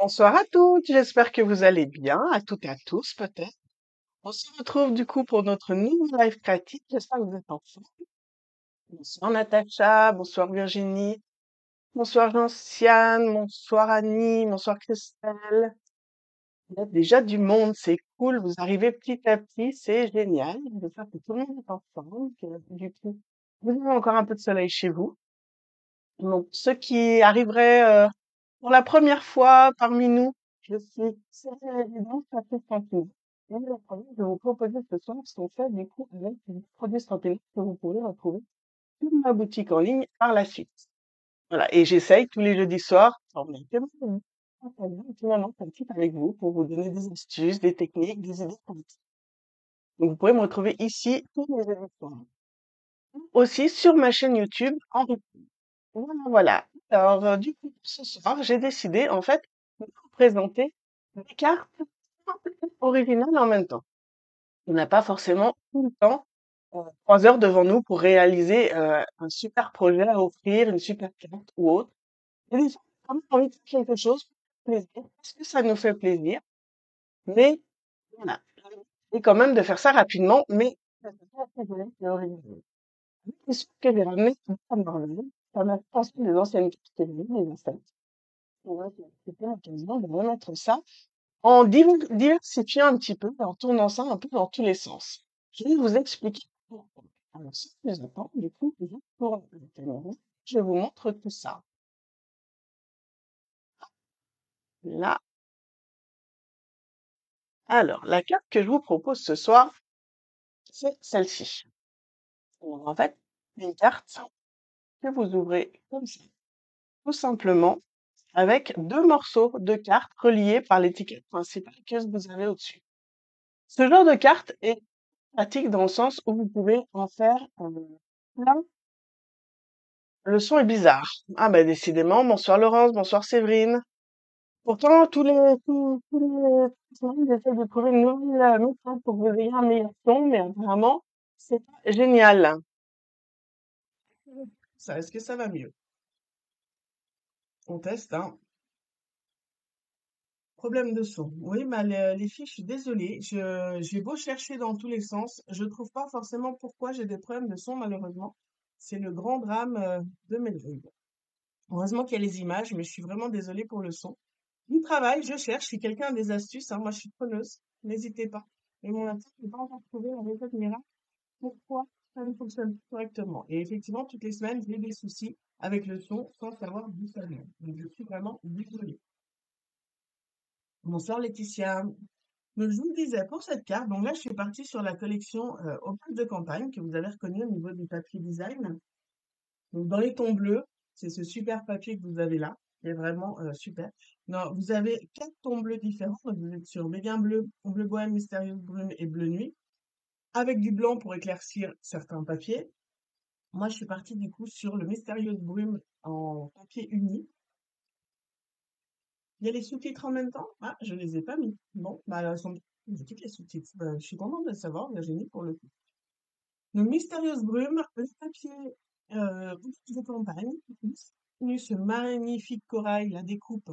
Bonsoir à toutes, j'espère que vous allez bien, à toutes et à tous peut-être. On se retrouve du coup pour notre nouveau live créatif, j'espère que vous êtes en forme. Bonsoir Natacha, bonsoir Virginie, bonsoir Jean-Ciane, bonsoir Annie, bonsoir Christelle. Il y a déjà du monde, c'est cool, vous arrivez petit à petit, c'est génial. J'espère que tout le monde est en forme, que du coup vous avez encore un peu de soleil chez vous. Donc ceux qui arriveraient pour la première fois parmi nous, je suis Cyril Résidence, Patrice Cantine. Et le premier, je vais vous proposer ce soir sont faits du coup avec des produits santé que vous pourrez retrouver sur ma boutique en ligne par la suite. Voilà. Et j'essaye tous les jeudis soirs, en même temps, finalement, un petit avec vous pour vous donner des astuces, des techniques, des idées pratiques. Donc vous pourrez me retrouver ici tous les jeudis soirs. Aussi sur ma chaîne YouTube en replay. Voilà, voilà. Alors, du coup, ce soir, j'ai décidé, en fait, de vous présenter des cartes originales en même temps. On n'a pas forcément tout le temps, 3 heures devant nous pour réaliser un super projet à offrir, une super carte ou autre. Et des fois, on a quand même envie de faire quelque chose pour faire plaisir, parce que ça nous fait plaisir. Mais voilà, et quand même de faire ça rapidement, mais ça fait pas très joli et original. C'est sûr que j'ai ramené tout ça Marvel. Ça m'a pensé des anciennes cartes que j'ai vues, les anciennes. Ouais, c'était l'occasion de remettre ça en diversifiant un petit peu, en tournant ça un peu dans tous les sens. Je vais vous expliquer pourquoi. Alors, sans plus attendre, du coup, je tourne la caméra. Je vous montre tout ça. Là. Alors, la carte que je vous propose ce soir, c'est celle-ci. Alors, en fait, une carte que vous ouvrez comme ça, tout simplement, avec deux morceaux de cartes reliés par l'étiquette principale que vous avez au-dessus. Ce genre de carte est pratique dans le sens où vous pouvez en faire plein. Le son est bizarre. Ah ben décidément, bonsoir Laurence, bonsoir Séverine. Pourtant, tous les semaines, j'essaie de trouver une nouvelle méthode pour que vous ayez un meilleur son, mais apparemment, c'est pas génial. Ça, est-ce que ça va mieux? On teste, hein. Problème de son. Oui, bah, les filles, je suis désolée. J'ai beau chercher dans tous les sens, je trouve pas forcément pourquoi j'ai des problèmes de son, malheureusement. C'est le grand drame de mes drogues. Heureusement qu'il y a les images, mais je suis vraiment désolée pour le son. Du travail, je cherche. Si quelqu'un a des astuces, hein, moi je suis preneuse, n'hésitez pas. Mais mon laptop n'est pas encore trouvé la méthode miracle. Pourquoi ça ne fonctionne pas correctement? Et effectivement, toutes les semaines, j'ai des soucis avec le son sans savoir d'où ça vient. Donc je suis vraiment désolée. Bonsoir Laetitia. Donc, je vous le disais, pour cette carte, donc là je suis partie sur la collection Opus de campagne que vous avez reconnue au niveau du papier design. Donc, dans les tons bleus, c'est ce super papier que vous avez là, qui est vraiment super. Non, vous avez 4 tons bleus différents. Donc, vous êtes sur Béguin bleu, bleu bohème, mystérieuse brume et bleu nuit, avec du blanc pour éclaircir certains papiers. Moi, je suis partie du coup sur le mystérieuse brume en papier uni. Il y a les sous-titres en même temps? Ah, je les ai pas mis. Bon, bah, elles sont j'ai toutes les sous-titres. Bah, je suis contente de le savoir, Virginie, pour le coup. Donc, mystérieuse brume, le papier de campagne, plus ce magnifique corail, la découpe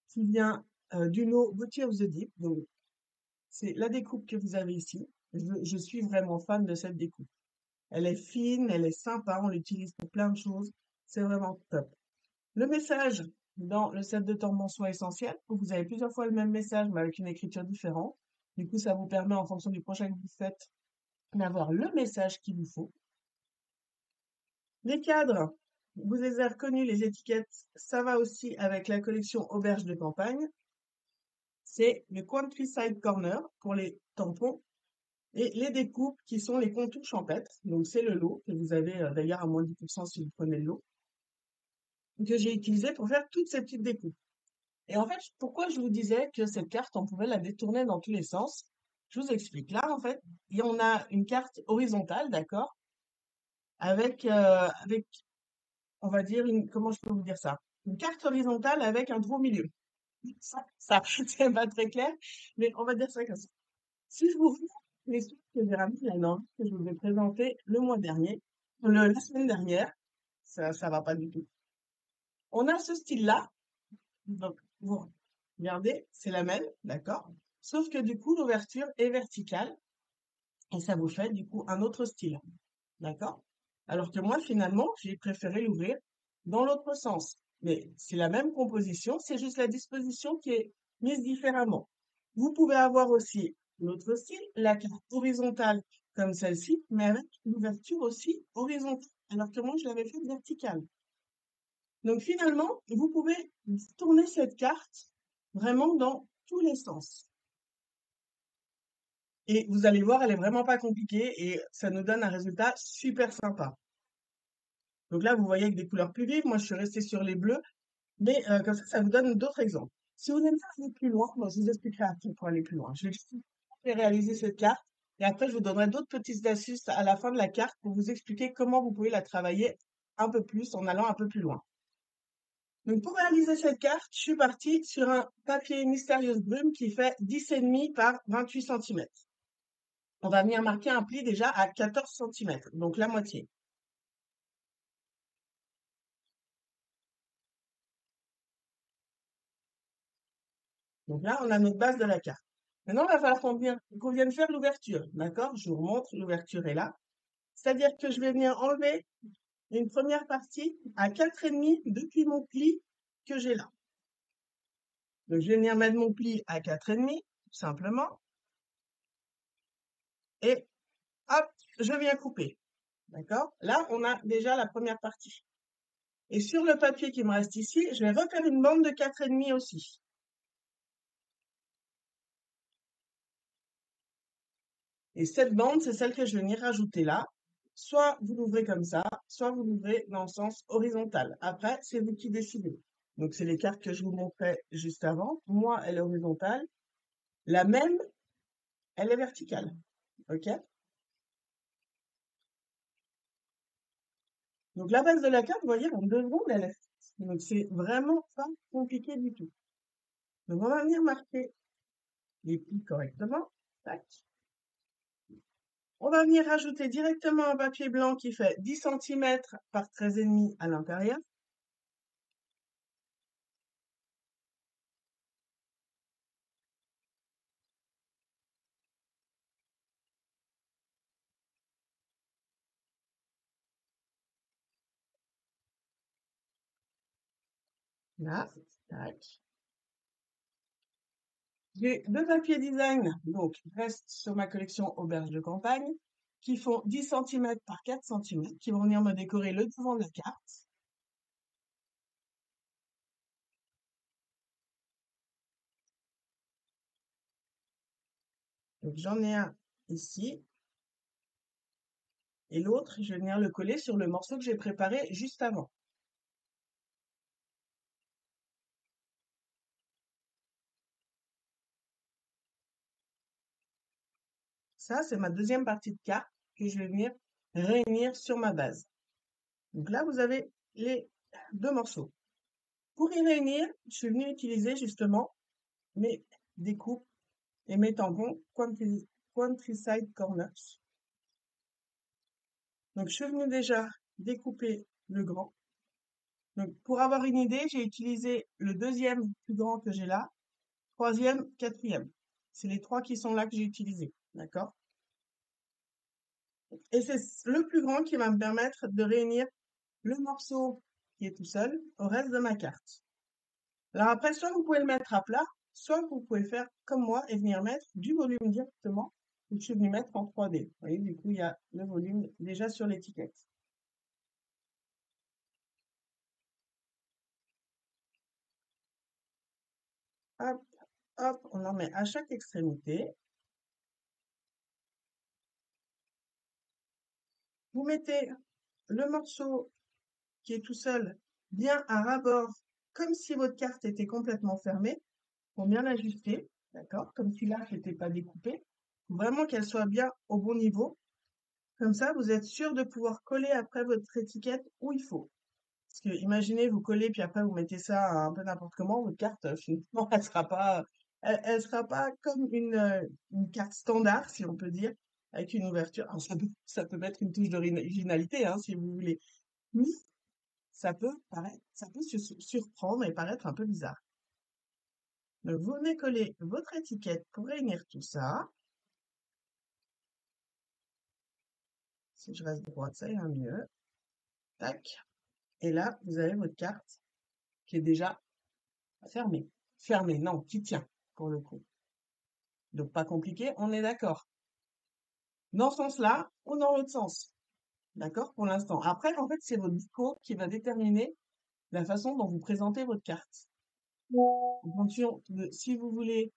qui vient du lot Booty of the Deep. Donc, c'est la découpe que vous avez ici. Je suis vraiment fan de cette découpe. Elle est fine, elle est sympa, on l'utilise pour plein de choses. C'est vraiment top. Le message dans le set de tormention essentiel, où vous avez plusieurs fois le même message, mais avec une écriture différente. Du coup, ça vous permet, en fonction du prochain que vous faites, d'avoir le message qu'il vous faut. Les cadres, vous les avez reconnus, les étiquettes, ça va aussi avec la collection Auberge de campagne. C'est le Countryside Corner pour les tampons et les découpes qui sont les contours champêtres. Donc c'est le lot que vous avez d'ailleurs à moins de 10% si vous prenez le lot, que j'ai utilisé pour faire toutes ces petites découpes. Et en fait, pourquoi je vous disais que cette carte, on pouvait la détourner dans tous les sens? Je vous explique. Là, en fait, on a une carte horizontale, d'accord, avec, on va dire, comment je peux vous dire ça? Une carte horizontale avec un trou au milieu. Ça, c'est pas très clair, mais on va dire ça comme ça. Si je vous remontre les trucs que j'ai ramenés là-dedans, que je vous ai présenté le mois dernier, la semaine dernière, ça va pas du tout. On a ce style-là, donc, bon. Regardez, c'est la même, d'accord? Sauf que du coup, l'ouverture est verticale et ça vous fait du coup un autre style, d'accord? Alors que moi, finalement, j'ai préféré l'ouvrir dans l'autre sens. Mais c'est la même composition, c'est juste la disposition qui est mise différemment. Vous pouvez avoir aussi l'autre style, la carte horizontale comme celle-ci, mais avec l'ouverture aussi horizontale, alors que moi, je l'avais faite verticale. Donc finalement, vous pouvez tourner cette carte vraiment dans tous les sens. Et vous allez voir, elle est vraiment pas compliquée et ça nous donne un résultat super sympa. Donc là, vous voyez avec des couleurs plus vives, moi je suis restée sur les bleus, mais comme ça vous donne d'autres exemples. Si vous aimez aller plus loin, bon, je vous expliquerai après pour aller plus loin. Je vais juste réaliser cette carte et après je vous donnerai d'autres petites astuces à la fin de la carte pour vous expliquer comment vous pouvez la travailler un peu plus en allant un peu plus loin. Donc pour réaliser cette carte, je suis partie sur un papier mystérieuse brume qui fait 10,5 par 28 centimètres. On va venir marquer un pli déjà à 14 centimètres, donc la moitié. Donc là, on a notre base de la carte. Maintenant, il va falloir qu'on vienne faire l'ouverture, d'accord? Je vous remontre, l'ouverture est là. C'est-à-dire que je vais venir enlever une première partie à 4,5 depuis mon pli que j'ai là. Donc je vais venir mettre mon pli à 4,5, tout simplement, et hop, je viens couper. D'accord? Là, on a déjà la première partie. Et sur le papier qui me reste ici, je vais refaire une bande de 4,5 aussi. Et cette bande, c'est celle que je vais venir rajouter là. Soit vous l'ouvrez comme ça, soit vous l'ouvrez dans le sens horizontal. Après, c'est vous qui décidez. Donc, c'est les cartes que je vous montrais juste avant. Moi, elle est horizontale. La même, elle est verticale. OK? Donc, la base de la carte, vous voyez, en 2 secondes, elle est faite. Donc, c'est vraiment pas compliqué du tout. Donc, on va venir marquer les plis correctement. Tac. On va venir rajouter directement un papier blanc qui fait 10 centimètres par 13,5 à l'intérieur. Là, tac. J'ai 2 papiers design, donc reste sur ma collection Auberge de campagne, qui font 10 centimètres par 4 centimètres, qui vont venir me décorer le devant de la carte. Donc j'en ai un ici, et l'autre, je vais venir le coller sur le morceau que j'ai préparé juste avant. Ça, c'est ma deuxième partie de carte que je vais venir réunir sur ma base. Donc là, vous avez les 2 morceaux. Pour y réunir, je suis venue utiliser justement mes découpes et mes tampons Countryside Corners. Donc, je suis venue déjà découper le grand. Donc, pour avoir une idée, j'ai utilisé le deuxième plus grand que j'ai là, troisième, quatrième. C'est les 3 qui sont là que j'ai utilisés, d'accord? Et c'est le plus grand qui va me permettre de réunir le morceau qui est tout seul au reste de ma carte. Alors après, soit vous pouvez le mettre à plat, soit vous pouvez faire comme moi et venir mettre du volume directement. Je suis venue mettre en 3D. Vous voyez, du coup, il y a le volume déjà sur l'étiquette. Hop, hop, on en met à chaque extrémité. Vous mettez le morceau qui est tout seul bien à ras-bord, comme si votre carte était complètement fermée, pour bien l'ajuster, d'accord? Comme si là, n'était pas découpé. Faut vraiment qu'elle soit bien au bon niveau. Comme ça, vous êtes sûr de pouvoir coller après votre étiquette où il faut. Parce que imaginez, vous collez, puis après vous mettez ça un peu n'importe comment, votre carte, finalement, elle sera pas comme une carte standard, si on peut dire, avec une ouverture. Alors, ça peut mettre une touche d'originalité, hein, si vous voulez. Mais ça peut surprendre et paraître un peu bizarre. Donc, vous venez coller votre étiquette pour réunir tout ça. Si je reste droite, ça ira mieux. Tac. Et là, vous avez votre carte qui est déjà fermée. Fermée, non, qui tient, pour le coup. Donc, pas compliqué, on est d'accord. Dans ce sens-là ou dans l'autre sens. D'accord, pour l'instant. Après, en fait, c'est votre dico qui va déterminer la façon dont vous présentez votre carte. En fonction de si vous voulez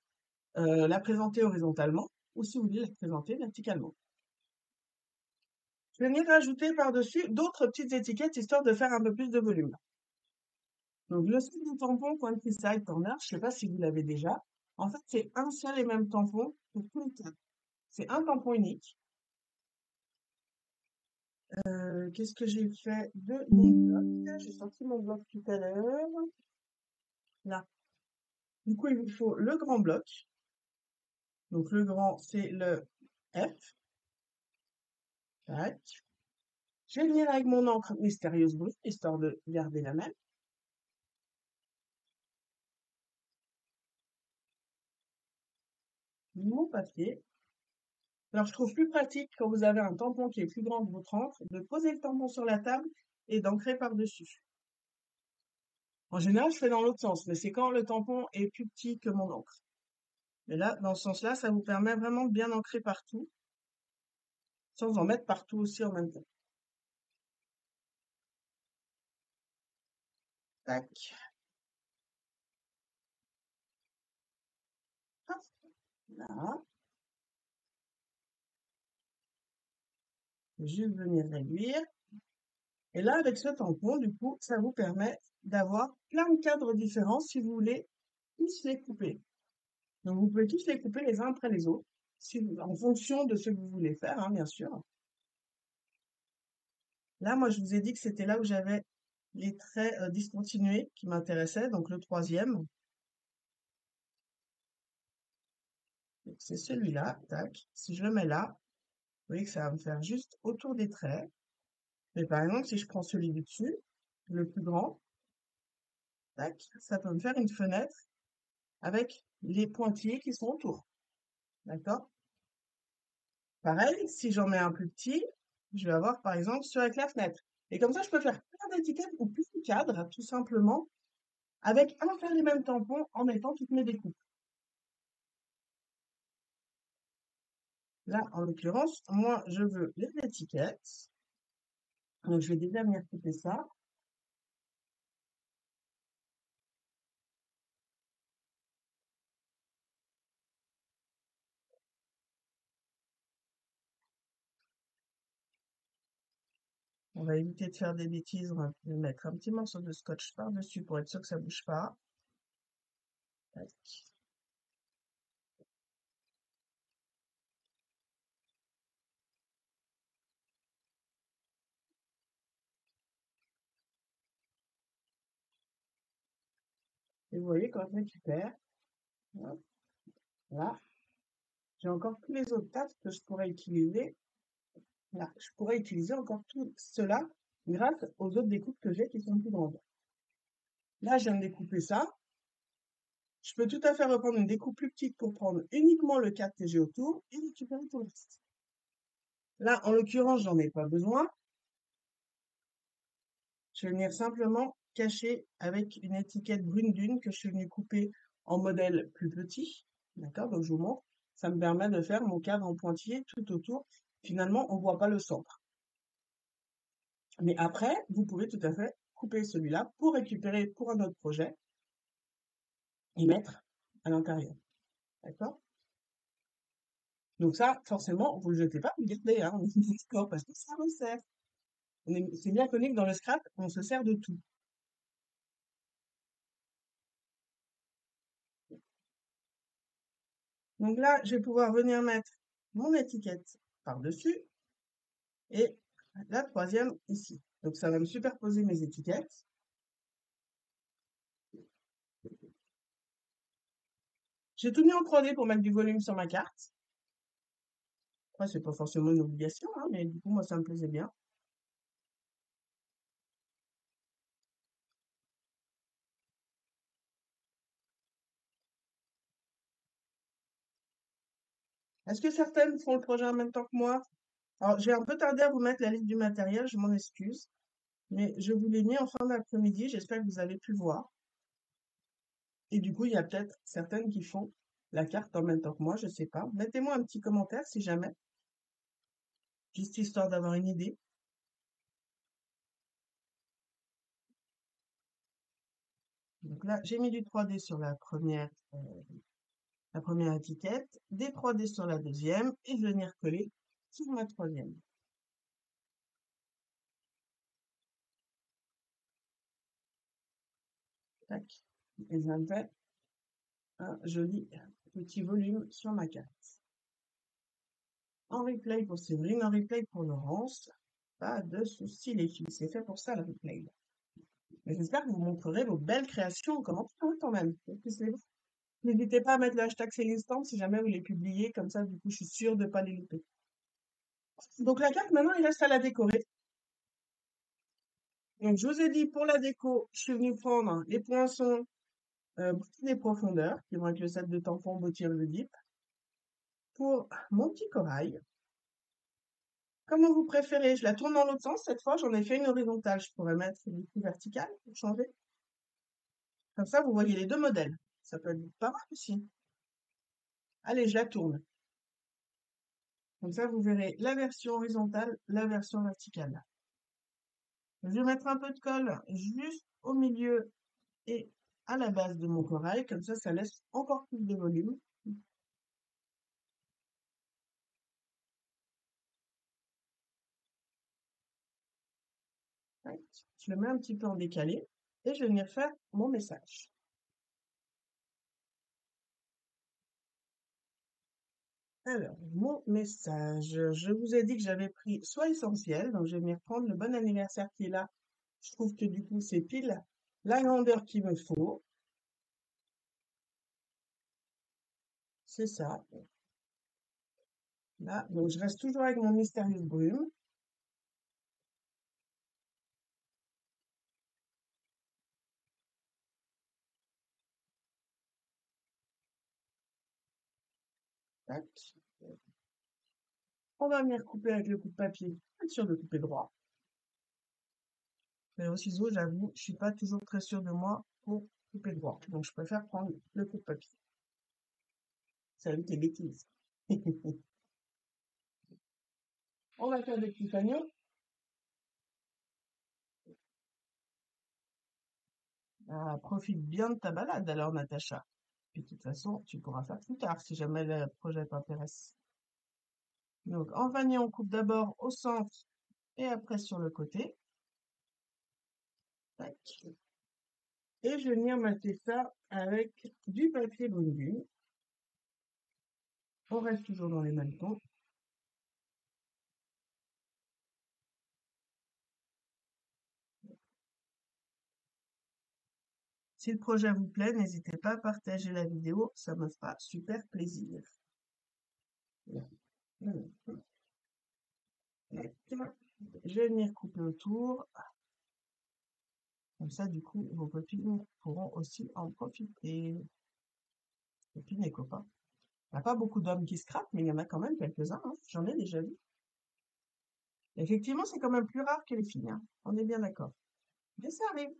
la présenter horizontalement ou si vous voulez la présenter verticalement. Je vais venir rajouter par-dessus d'autres petites étiquettes histoire de faire un peu plus de volume. Donc, le style du tampon Country Side Corner, je ne sais pas si vous l'avez déjà. En fait, c'est un seul et même tampon pour tous les cas. C'est un tampon unique. Qu'est-ce que j'ai fait de mon bloc? J'ai sorti mon bloc tout à l'heure. Là. Du coup, il vous faut le grand bloc. Donc, le grand, c'est le F. Tac. Je vais venir avec mon encre mystérieuse brute, histoire de garder la même. Mon papier. Alors, je trouve plus pratique quand vous avez un tampon qui est plus grand que votre encre, de poser le tampon sur la table et d'ancrer par-dessus. En général, je fais dans l'autre sens, mais c'est quand le tampon est plus petit que mon encre. Et là, dans ce sens-là, ça vous permet vraiment de bien ancrer partout, sans en mettre partout aussi en même temps. Tac. Hop, là. Juste venir réduire. Et là, avec ce tampon, du coup, ça vous permet d'avoir plein de cadres différents si vous voulez tous les couper. Donc, vous pouvez tous les couper les uns après les autres, en fonction de ce que vous voulez faire, hein, bien sûr. Là, moi, je vous ai dit que c'était là où j'avais les traits discontinués qui m'intéressaient, donc le troisième. Donc, c'est celui-là, tac. Si je le mets là, vous voyez que ça va me faire juste autour des traits. Mais par exemple, si je prends celui du dessus, le plus grand, tac, ça peut me faire une fenêtre avec les pointillés qui sont autour. D'accord? Pareil, si j'en mets un plus petit, je vais avoir par exemple celui avec la fenêtre. Et comme ça, je peux faire plein d'étiquettes ou plus de cadres, tout simplement, avec un seul et même tampon en mettant toutes mes découpes. Là, en l'occurrence, moi, je veux les étiquettes. Donc, je vais déjà venir couper ça. On va éviter de faire des bêtises. On va mettre un petit morceau de scotch par-dessus pour être sûr que ça bouge pas. Tac. Et vous voyez, quand je récupère, hop, là, j'ai encore tous les autres tasses que je pourrais utiliser. Là, je pourrais utiliser encore tout cela grâce aux autres découpes que j'ai qui sont plus grandes. Là, je viens de découper ça. Je peux tout à fait reprendre une découpe plus petite pour prendre uniquement le cadre que j'ai autour et récupérer tout le reste. Là, en l'occurrence, j'en ai pas besoin. Je vais venir simplement cacher avec une étiquette brune dune que je suis venue couper en modèle plus petit. D'accord? Donc, je vous montre. Ça me permet de faire mon cadre en pointillé tout autour. Finalement, on ne voit pas le centre. Mais après, vous pouvez tout à fait couper celui-là pour récupérer pour un autre projet et mettre à l'intérieur. D'accord? Donc ça, forcément, vous ne le jetez pas, vous le gardez, hein, on est d'accord, parce que ça resserre. C'est bien connu que dans le scrap, on se sert de tout. Donc là, je vais pouvoir venir mettre mon étiquette par-dessus et la troisième ici. Donc ça va me superposer mes étiquettes. J'ai tout mis en 3D pour mettre du volume sur ma carte. Après, c'est pas forcément une obligation, hein, mais du coup, moi, ça me plaisait bien. Est-ce que certaines font le projet en même temps que moi? Alors, j'ai un peu tardé à vous mettre la liste du matériel, je m'en excuse, mais je vous l'ai mis en fin d'après-midi, j'espère que vous avez pu voir. Et du coup, il y a peut-être certaines qui font la carte en même temps que moi, je sais pas. Mettez-moi un petit commentaire si jamais, juste histoire d'avoir une idée. Donc là, j'ai mis du 3D sur la première étiquette, des 3D sur la deuxième, et je vais venir coller sur ma troisième. Tac. Et ça me fait un joli petit volume sur ma carte. En replay pour Séverine, en replay pour Laurence. Pas de soucis, les filles. C'est fait pour ça, le replay. Mais j'espère que vous montrerez vos belles créations en commentaire hein, quand même. N'hésitez pas à mettre le hashtag Célestin si jamais vous les publiez. Comme ça, du coup, je suis sûre de ne pas les louper. Donc, la carte, maintenant, il reste à la décorer. Donc, je vous ai dit, pour la déco, je suis venue prendre les poinçons, des profondeurs, qui vont avec le set de tampons Bottir le Dip. Pour mon petit corail, comment vous préférez? Je la tourne dans l'autre sens. Cette fois, j'en ai fait une horizontale. Je pourrais mettre du coup verticale pour changer. Comme ça, vous voyez les deux modèles. Ça peut être pas mal aussi. Allez, je la tourne. Comme ça, vous verrez la version horizontale, la version verticale. Je vais mettre un peu de colle juste au milieu et à la base de mon corail. Comme ça laisse encore plus de volume. Je le mets un petit peu en décalé et je vais venir faire mon message. Alors, mon message, je vous ai dit que j'avais pris soit essentiel, donc je vais venir prendre le bon anniversaire qui est là. Je trouve que du coup, c'est pile la grandeur qu'il me faut. C'est ça. Là, donc je reste toujours avec mon mystérieuse brume. Tac. On va venir couper avec le coup de papier. Être sûr de couper droit. Mais au ciseau, j'avoue, je suis pas toujours très sûre de moi pour couper droit. Donc je préfère prendre le coup de papier. Salut tes bêtises. On va faire des petits fanions. Ah, profite bien de ta balade alors, Natacha. Et de toute façon, tu pourras faire plus tard si jamais le projet t'intéresse. Donc, en vanille, on coupe d'abord au centre et après sur le côté. Tac. Et je vais venir mater ça avec du papier bonbon. On reste toujours dans les mêmes tons. Si le projet vous plaît, n'hésitez pas à partager la vidéo, ça me fera super plaisir. Je vais venir couper autour. Comme ça, du coup, vos copines pourront aussi en profiter. Copines et copains. Il n'y a pas beaucoup d'hommes qui scrapent, mais il y en a quand même quelques-uns, hein. J'en ai déjà vu. Effectivement, c'est quand même plus rare que les filles, hein. On est bien d'accord. Mais ça arrive.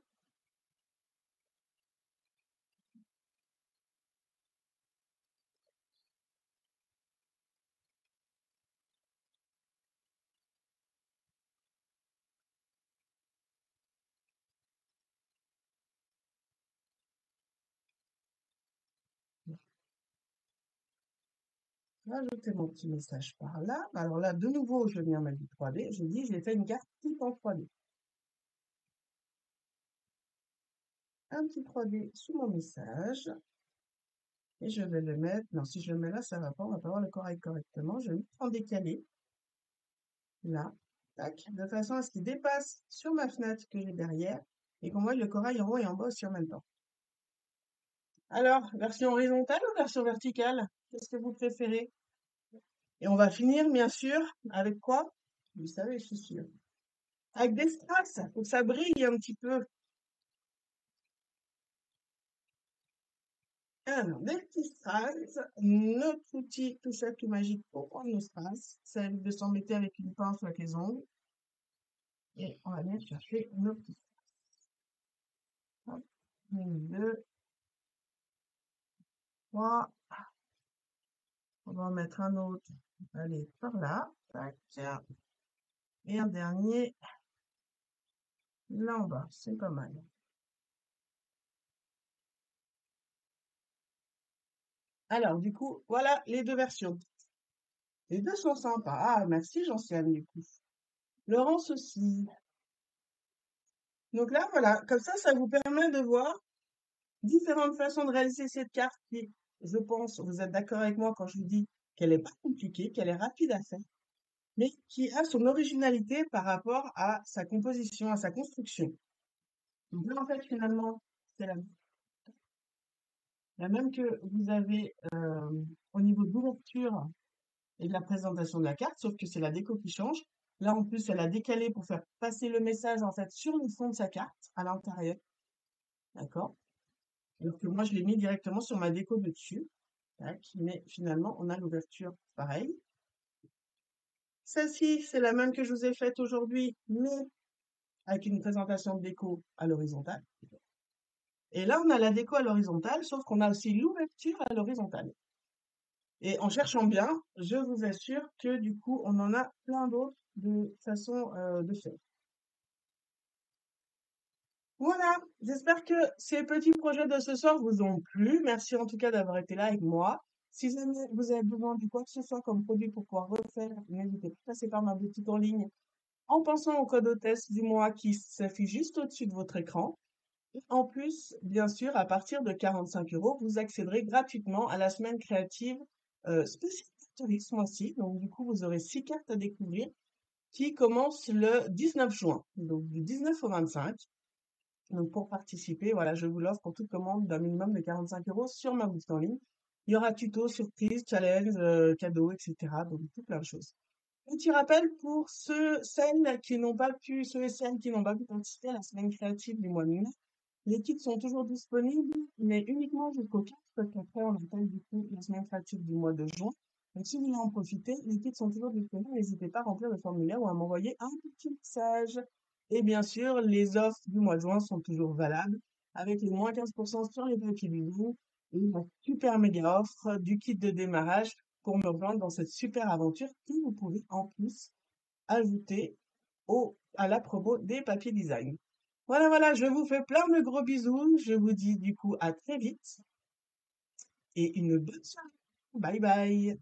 Rajouter mon petit message par là. Alors là, de nouveau, je viens mettre du 3D. Je dis, j'ai fait une carte type en 3D. Un petit 3D sous mon message. Et je vais le mettre. Non, si je le mets là, ça va pas. On va pas voir le corail correctement. Je vais le mettre en décalé. Là. Tac. De façon à ce qu'il dépasse sur ma fenêtre que j'ai derrière. Et qu'on voit le corail en haut et en bas aussi en même temps. Alors, version horizontale ou version verticale? Qu'est-ce que vous préférez? Et on va finir, bien sûr, avec quoi? Vous savez, je suis sûre. Avec des strass, pour que ça brille un petit peu. Alors, des petits strass, notre outil tout ça tout magique pour prendre nos strass, c'est de s'embêter avec une pince ou avec les ongles. Et on va bien chercher nos petits strass. Hop, une, deux, trois. On va en mettre un autre. Allez, par là. Tac. Et un dernier là en bas. C'est pas mal. Alors, du coup, voilà les deux versions. Les deux sont sympas. Ah, merci, Jean-Ciane, du coup. Laurence aussi. Donc là, voilà, comme ça vous permet de voir différentes façons de réaliser cette carte qui, je pense, vous êtes d'accord avec moi quand je vous dis qu'elle est pas compliquée, qu'elle est rapide à faire, mais qui a son originalité par rapport à sa composition, à sa construction. Donc là, en fait, finalement, c'est la même que vous avez au niveau de l'ouverture et de la présentation de la carte, sauf que c'est la déco qui change. Là, en plus, elle a décalé pour faire passer le message, en fait, sur le fond de sa carte, à l'intérieur. D'accord? Alors que moi, je l'ai mis directement sur ma déco de dessus. Tac. Mais finalement, on a l'ouverture pareil. Celle-ci, c'est la même que je vous ai faite aujourd'hui, mais avec une présentation de déco à l'horizontale. Et là, on a la déco à l'horizontale, sauf qu'on a aussi l'ouverture à l'horizontale. Et en cherchant bien, je vous assure que du coup, on en a plein d'autres de façons de faire. Voilà, j'espère que ces petits projets de ce soir vous ont plu. Merci en tout cas d'avoir été là avec moi. Si jamais vous avez besoin de quoi que ce soit comme produit pour pouvoir refaire, n'hésitez pas à passer par ma boutique en ligne en pensant au code hôtesse du mois qui s'affiche juste au-dessus de votre écran. Et en plus, bien sûr, à partir de 45 €, vous accéderez gratuitement à la semaine créative spéciale Factory ce mois-ci. Donc du coup, vous aurez 6 cartes à découvrir qui commencent le 19 juin, donc du 19 au 25. Donc pour participer, voilà, je vous l'offre pour toute commande d'un minimum de 45 € sur ma boutique en ligne. Il y aura tuto, surprise, challenge, cadeaux, etc. Donc tout plein de choses. Petit rappel pour ceux et celles qui n'ont pas pu participer à la semaine créative du mois de mai. Les kits sont toujours disponibles, mais uniquement jusqu'au 4, parce qu'après on appelle du coup la semaine créative du mois de juin. Donc si vous voulez en profiter, les kits sont toujours disponibles. N'hésitez pas à remplir le formulaire ou à m'envoyer un petit message. Et bien sûr, les offres du mois de juin sont toujours valables, avec les moins 15% sur les papiers bijoux et la super méga offre du kit de démarrage pour me rejoindre dans cette super aventure que vous pouvez en plus ajouter à la promo des papiers design. Voilà, voilà, je vous fais plein de gros bisous. Je vous dis du coup à très vite et une bonne soirée. Bye bye.